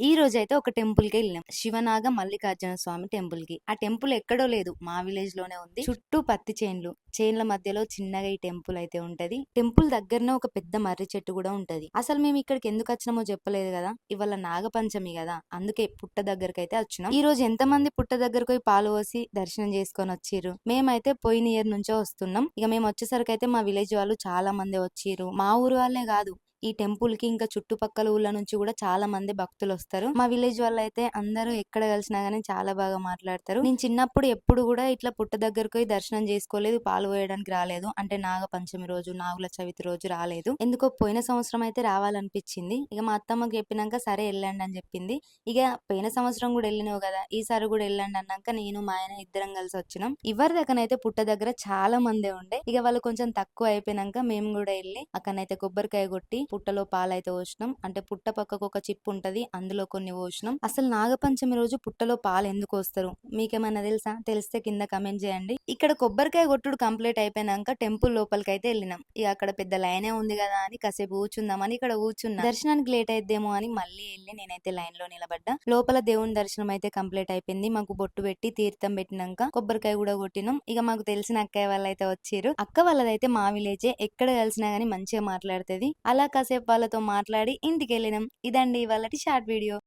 ఈ రోజైతే ఒక టెంపుల్ కి వెళ్ళినాం. శివనాగ మల్లికార్జున స్వామి టెంపుల్ కి. ఆ టెంపుల్ ఎక్కడో లేదు, మా విలేజ్ లోనే ఉంది. చుట్టూ పత్తి చేన్లు, చేన్ల మధ్యలో చిన్నగా ఈ టెంపుల్ అయితే ఉంటది. టెంపుల్ దగ్గరనే ఒక పెద్ద మర్రి చెట్టు కూడా ఉంటది. అసలు మేము ఇక్కడికి ఎందుకు వచ్చినామో చెప్పలేదు కదా. ఇవాళ నాగపంచమి కదా, అందుకే పుట్ట దగ్గరకు అయితే వచ్చినాం. ఈ రోజు ఎంత మంది పుట్ట దగ్గరకు పోయి పాలు పోసి దర్శనం చేసుకొని వచ్చిర్రు. మేమైతే పోయిన ఇయర్ నుంచో వస్తున్నాం. ఇక మేము వచ్చేసరికి అయితే మా విలేజ్ వాళ్ళు చాలా మంది వచ్చిర్రు. మా ఊరు వాళ్ళే కాదు, ఈ టెంపుల్ కి ఇంకా చుట్టుపక్కల ఊళ్ళ నుంచి కూడా చాలా మంది భక్తులు వస్తారు. మా విలేజ్ వాళ్ళు అయితే అందరూ ఎక్కడ కలిసినా గానీ చాలా బాగా మాట్లాడతారు. నేను చిన్నప్పుడు ఎప్పుడు కూడా ఇట్లా పుట్ట దగ్గరకు పోయి దర్శనం చేసుకోలేదు, పాలు పోయడానికి రాలేదు. అంటే నాగ పంచమి రోజు, నాగుల చవితి రోజు రాలేదు. ఎందుకో పోయిన సంవత్సరం అయితే రావాలనిపించింది. ఇక మా అత్తమ్మకి చెప్పినాక సరే వెళ్ళండి అని చెప్పింది. ఇక పోయిన సంవత్సరం కూడా వెళ్ళినావు కదా, ఈసారి కూడా వెళ్ళండి అన్నాక నేను మా ఆయన ఇద్దరం కలిసి వచ్చినాం. ఎవరి దగ్గరైతే పుట్ట దగ్గర చాలా మందే ఉండే. ఇక వాళ్ళు కొంచెం తక్కువ అయిపోయినాక మేము కూడా వెళ్ళి అక్కడైతే కొబ్బరికాయ కొట్టి పుట్టలో పాలైతే పోసినాం. అంటే పుట్ట పక్కకు ఒక చిప్పు ఉంటది, అందులో కొన్ని పోసినాం. అసలు నాగపంచమి రోజు పుట్టలో పాలు ఎందుకు వస్తారు మీకేమైనా తెలుసా? తెలిస్తే కింద కమెంట్ చేయండి. ఇక్కడ కొబ్బరికాయ కొట్టుడు కంప్లీట్ అయిపోయినాక టెంపుల్ లోపలికి అయితే వెళ్ళినాం. ఇక అక్కడ పెద్ద లైనే ఉంది కదా అని కాసేపు కూర్చుందామని ఇక్కడ కూర్చున్నా. దర్శనానికి లేట్ అయిద్దేమో అని మళ్ళీ వెళ్ళి నేనైతే లైన్ లో నిలబడ్డా. లోపల దేవుని దర్శనం అయితే కంప్లీట్ అయిపోయింది. మాకు బొట్టు పెట్టి తీర్థం పెట్టినాక కొబ్బరికాయ కూడా కొట్టినాం. ఇక మాకు తెలిసిన అక్కయ్య వాళ్ళు అయితే వచ్చిర్రు. అక్క వాళ్ళదైతే మా విలేజే, ఎక్కడ కలిసినా గానీ మంచిగా మాట్లాడుతుంది. అలా కాసేపు వాళ్ళతో మాట్లాడి ఇంటికి వెళ్ళినాం. ఇదండి వాళ్ళటి షార్ట్ వీడియో.